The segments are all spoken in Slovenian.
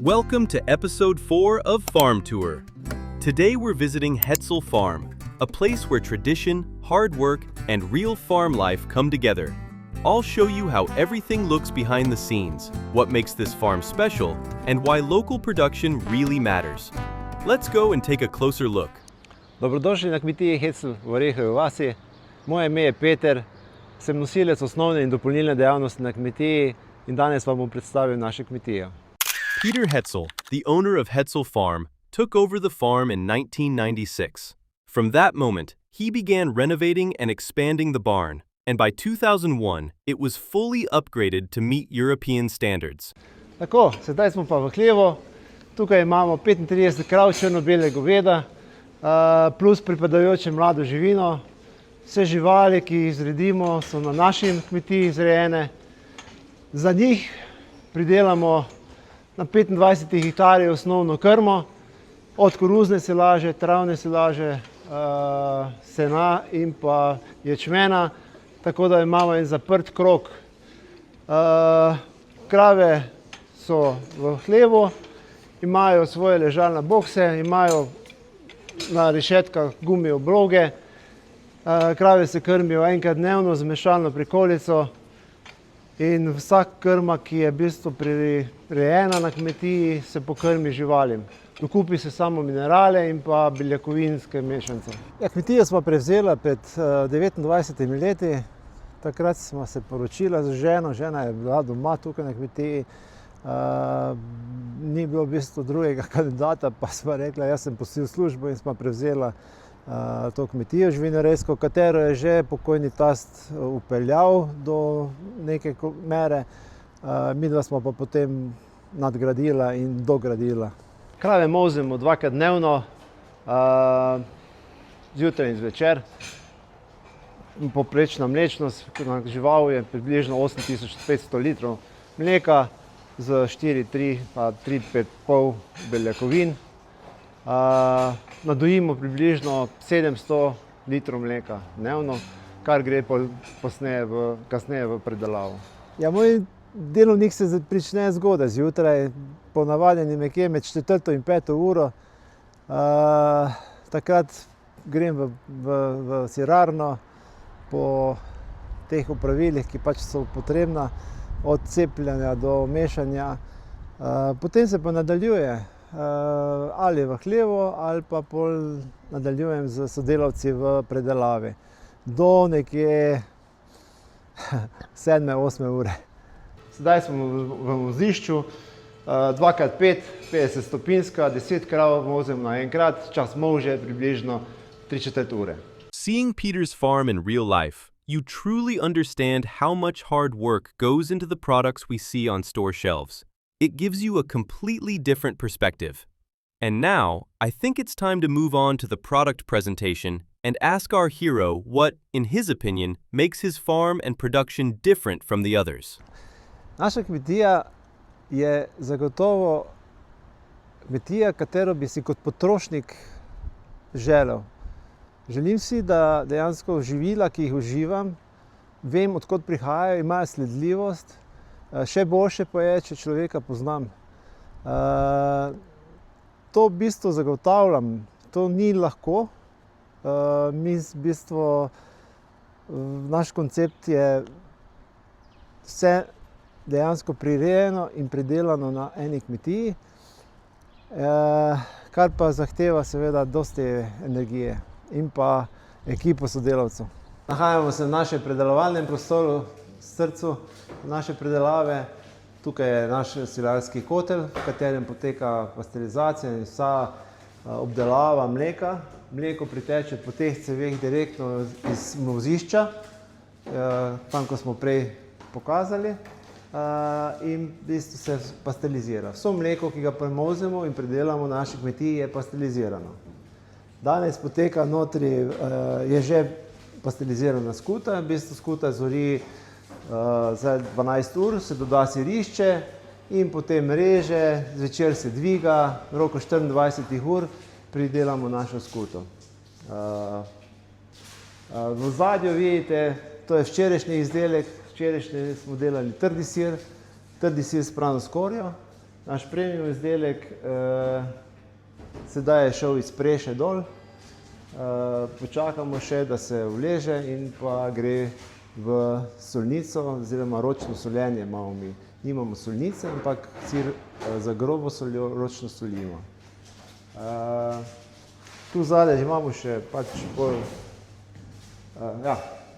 Welcome to episode 4 of Farm Tour. Today we're visiting Hetzel Farm, a place where tradition, hard work, and real farm life come together. I'll show you how everything looks behind the scenes, what makes this farm special, and why local production really matters. Let's go and take a closer look. Dobrodošli na kmetiji Hetzel v Orehovi vasi. Moje ime je Peter, sem nosilec osnovne in dopolnilne dejavnosti na kmetiji in danes vam bom predstavil našo kmetijo. Peter Hetzel, the owner of Hetzel Farm, took over the farm in 1996. From that moment, he began renovating and expanding the barn, and by 2001, it was fully upgraded to meet European standards. Tako, sedaj smo pa v hlevu. Tukaj imamo 35 krav črno-bele goveda, plus pripadajoče mlado živino. Vse živali, ki jih zredimo, so na naši kmetiji zrejene. Za njih pridelamo na 25 hektarjev osnovno krmo, od koruzne silaže, travne silaže, sena in pa ječmena, tako da imamo en zaprt krog. Krave so v hlevu, imajo svoje ležalne bokse, imajo na rešetkah gumijo obloge. Krave se krmijo enkrat dnevno z mešalno prikolico in vsak krma, ki je v bistvu prirejena na kmetiji, se pokrmi živalim. Dokupi se samo minerale in pa beljakovinske mešance. Kmetijo smo prevzela pred 29 leti. Takrat smo se poročila z ženo, žena je bila doma tukaj na kmetiji. Ni bilo v bistvu drugega kandidata, pa sva rekla, jaz sem pustil službo in sva prevzela to kmetijo živinorejsko, katero je že pokojni tast upeljal do neke mere. Midva smo pa potem nadgradila in dogradila. Krave molzemo dvakrat dnevno, zjutraj in zvečer. Povprečna mlečnost na žival je približno 8500 litrov mleka z 4-3 pa 3-5,5 beljakovin. Nadojimo približno 700 litrov mleka dnevno, kar gre kasneje v predelavo. Ja, moj delovnik se prične zgodaj zjutraj, ponavadi nekje med 4. in 5. uro. Takrat grem v sirarno po teh opravilih, ki pač so potrebna, od cepljanja do mešanja. Potem se pa nadaljuje ali v hlevu, ali pa pol nadaljujem z sodelavci v predelavi. Do nekje 7-8 ure. Sedaj smo v vozišču, 2x5, 50 stopinjska, 10 krav vozim naenkrat, čas molže približno 3/4 ure. Seeing Peter's farm in real life, you truly understand how much hard work goes into the products we see on store shelves. It gives you a completely different perspective. And now, I think it's time to move on to the product presentation and ask our hero what, in his opinion, makes his farm and production different from the others. Naša kmetija je zagotovo kmetija, katero bi si kot potrošnik želel. Želim si, da dejansko živila, ki jih uživam, vem, od kod prihajajo, imajo sledljivost. Še boljše pa je, če človeka poznam. To v bistvu zagotavljam. To ni lahko. Naš koncept je vse dejansko prirejeno in pridelano na eni kmetiji, kar pa zahteva seveda dosti energije in pa ekipo sodelavcev. Nahajamo se v našem predelovalnem prostoru, srcu naše predelave. Tukaj je naš silarski kotel, v katerem poteka pasterizacija in vsa obdelava mleka. Mleko priteče po teh ceveh direktno iz vozišča, tam, ko smo prej pokazali, in v bistvu se pasterizira. Vso mleko, ki ga premolzemo in predelamo v naši kmetiji, je pasterizirano. Danes poteka notri, je že pasterizirana skuta, v bistvu skuta zori za 12 ur, se doda sirišče in potem reže, zvečer se dviga, v roku 24 ur pridelamo našo skuto. V ozadju vidite, to je včerajšnji izdelek, včerajšnji smo delali trdi sir s prano skorjo Naš premium izdelek sedaj je šel iz preše dol. Počakamo še, da se vleže in pa gre v solnico oziroma ročno soljenje imamo mi. Nimamo solnice, ampak sir za grobo soljo ročno solimo. Tu zadaj imamo še pač bolj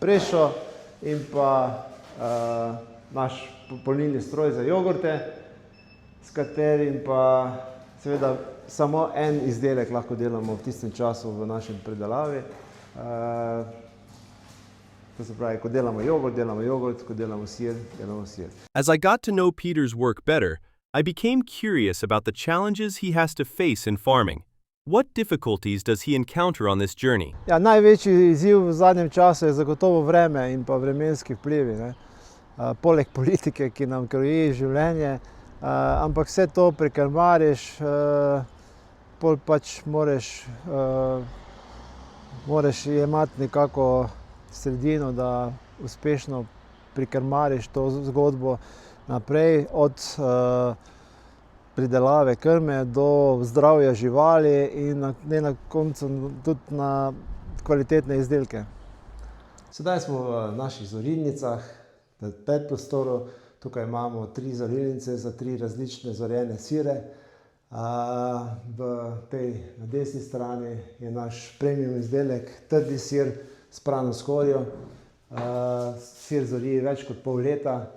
prešo in pa naš polnilni stroj za jogurte, s katerim pa seveda samo en izdelek lahko delamo v tistem času v našem predelavi. To se pravi, ko delamo jogurt, ko delamo sir, delamo sir. As I got to know Peter's work better, I became curious about the challenges he has to face in farming. What difficulties does he encounter on this journey? Ja, največji izziv v zadnjem času je zagotovo vreme in pa vremenski vplivi, ne. Poleg politike, ki nam kroji življenje, ampak vse to prekrmariš, pol pač moraš jemati nekako sredino, da uspešno prikrmariš to zgodbo naprej, od pridelave krme do zdravja živali in na koncu tudi na kvalitetne izdelke. Sedaj smo v naših zorilnicah, v predprostoru. Tukaj imamo 3 zorilnice za 3 različne zorjene sire. Na desni strani je naš premium izdelek, trdi sir s prano skorjo. Sir zori več kot pol leta.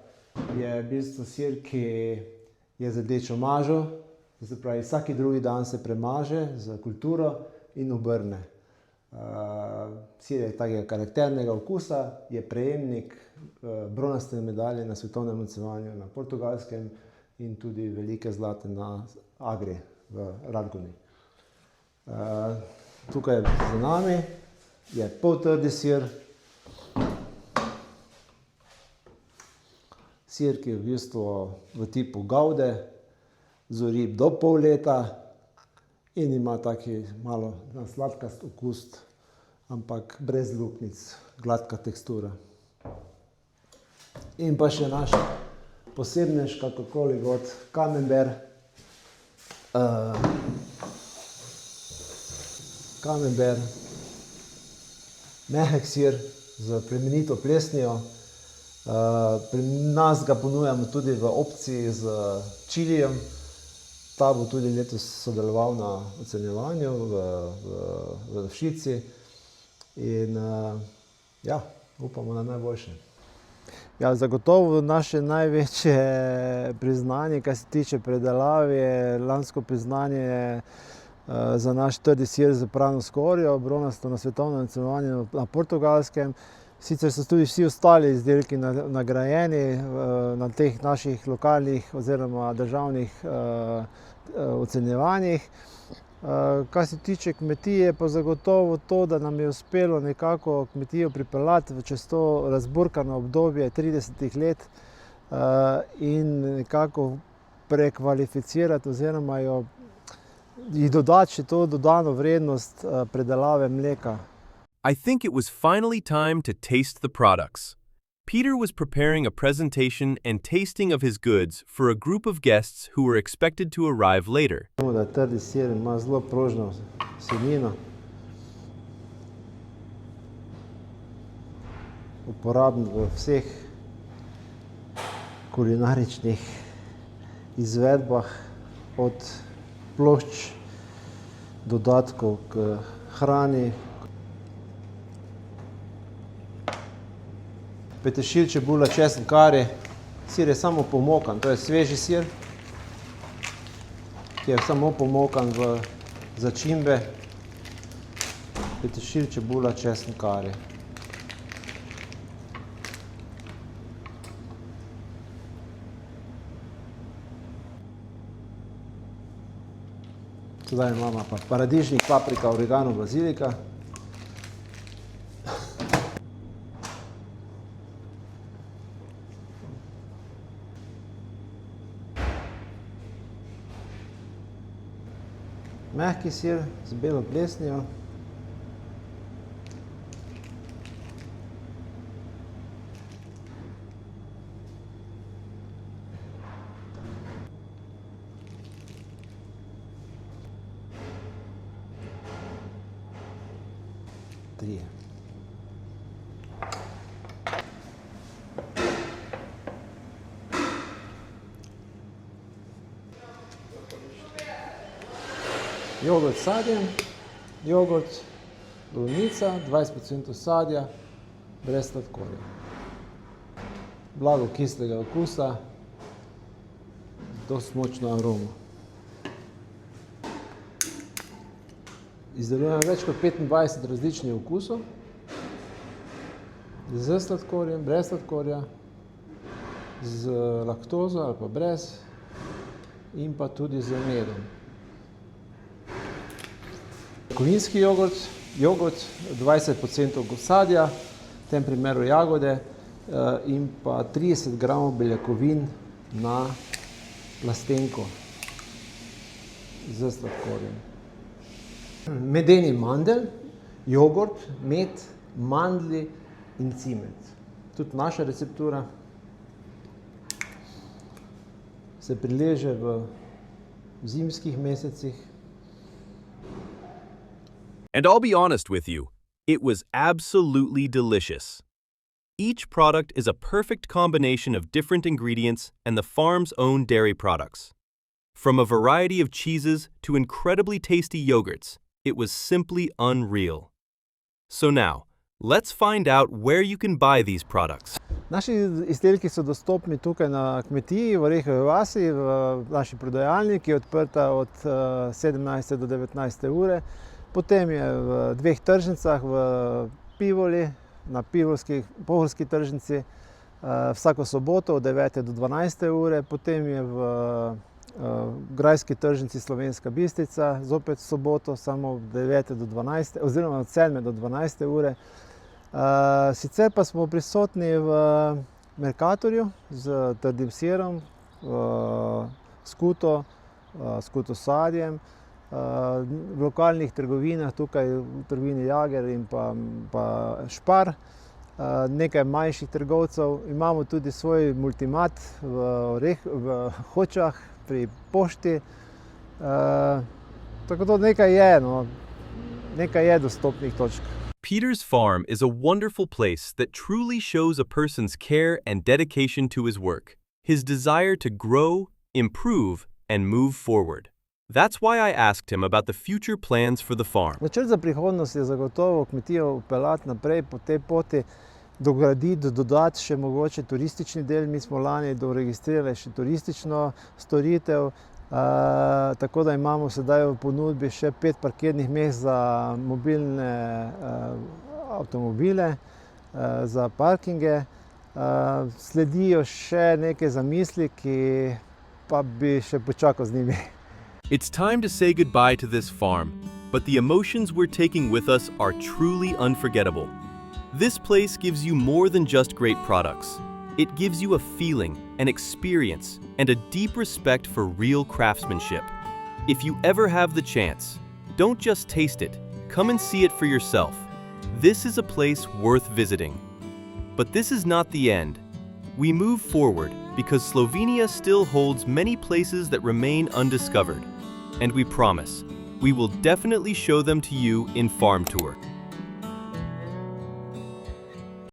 Je v bistvu sir, ki je z rdečo mažo, se pravi vsak drugi dan se premaže z kulturo in obrne. Sir je takega karakternega okusa, je prejemnik bronaste medalje na svetovnem ocenjevanju na Portugalskem in tudi velike zlate na Agri v Radgoni. Tukaj za nami je poltrdi sir. Sir, ki je v bistvu v tipu gavde, zori do pol leta in ima taki malo sladkast okus, ampak brez luknjic, gladka tekstura. In pa še naš posebnež, kakorkoli god, camembert. Camembert, mehek sir s plemenito plesnijo. Pri nas ga ponujamo tudi v opciji z čilijem. Ta bo tudi letos sodeloval na ocenjevanju v Šici in upamo na najboljše. Ja, zagotovo naše največje priznanje, kar se tiče predelave, je lansko priznanje za naš trdi sir s prano skorjo, bronasto na svetovnem ocenjevanju na Portugalskem. Sicer so tudi vsi ostali izdelki nagrajeni na teh naših lokalnih oziroma državnih ocenjevanjih. Kar se tiče kmetije, pa zagotovo to, da nam je uspelo nekako kmetijo pripeljati čez to razburkano obdobje 30 let in nekako prekvalificirati oziroma ji dodati še to dodano vrednost predelave mleka. I think it was finally time to taste the products. Peter was preparing a presentation and tasting of his goods for a group of guests who were expected to arrive later. Da trdi sir ima zelo prožno vsebino. Uporaben v vseh kulinaričnih izvedbah, od plošč, dodatkov k hrani. Peteršilj, čebula, česen, kari. Sir je samo pomokan, to je sveži sir, ki je samo pomokan v začimbe. Peteršilj, čebula, česen, kari. Sedaj imamo pa paradižnik, paprika, oregano, bazilika. Mehki sir z belo plesnijo. 3. Jogurt s sadjem, jogurt, borovnica, 20% sadja, brez sladkorja. Blago kislega okusa, dosti močno aromo. Izdelujemo več kot 25 različnih okusov, z sladkorjem, brez sladkorja, z laktozo ali pa brez in pa tudi z medom. Kovinski jogurt, 20% sadja, v tem primeru jagode, in pa 30 gramov beljakovin na plastenko z sladkorjem. Medeni mandel, jogurt, med, mandlji in cimet. Tudi naša receptura se prileže v zimskih mesecih. And I'll be honest with you, it was absolutely delicious. Each product is a perfect combination of different ingredients and the farm's own dairy products. From a variety of cheeses to incredibly tasty yogurts, it was simply unreal. So now, let's find out where you can buy these products. Naši izdelki so dostopni tukaj na kmetiji v Orehovi vasi, v naši prodajalni, ki je odprta od 17. do 19. ure. Potem je v dveh tržnicah, v Pivoli, na pohorski tržnici, vsako soboto od 9. do 12. ure. Potem je v grajski tržnici Slovenska Bistrica, zopet soboto, samo od 9. do 12. oziroma od 7. do 12. ure. Sicer pa smo prisotni v Mercatorju z trdim sirom, skuto sadjem, v lokalnih trgovinah, tukaj v trgovini Jager in pa Špar, nekaj manjših trgovcev. Imamo tudi svoj multimat v Hočah pri pošti, tako da nekaj je dostopnih točk. Peter's Farm is a wonderful place that truly shows a person's care and dedication to his work, his desire to grow, improve, and move forward. That's why I asked him about the future plans for the farm. Načrt za prihodnost je zagotovo kmetijo peljati naprej po tej poti, dograditi, dodati še mogoče turistični del. Mi smo lani doregistrirali še turistično storitev, tako da imamo sedaj v ponudbi še 5 parkirnih mest za mobilne avtomobile, za parkinge. Sledijo še neke zamisli, ki pa bi še počakal z njimi. It's time to say goodbye to this farm, but the emotions we're taking with us are truly unforgettable. This place gives you more than just great products. It gives you a feeling, an experience, and a deep respect for real craftsmanship. If you ever have the chance, don't just taste it, come and see it for yourself. This is a place worth visiting. But this is not the end. We move forward because Slovenia still holds many places that remain undiscovered. And we promise, we will definitely show them to you in Farm Tour.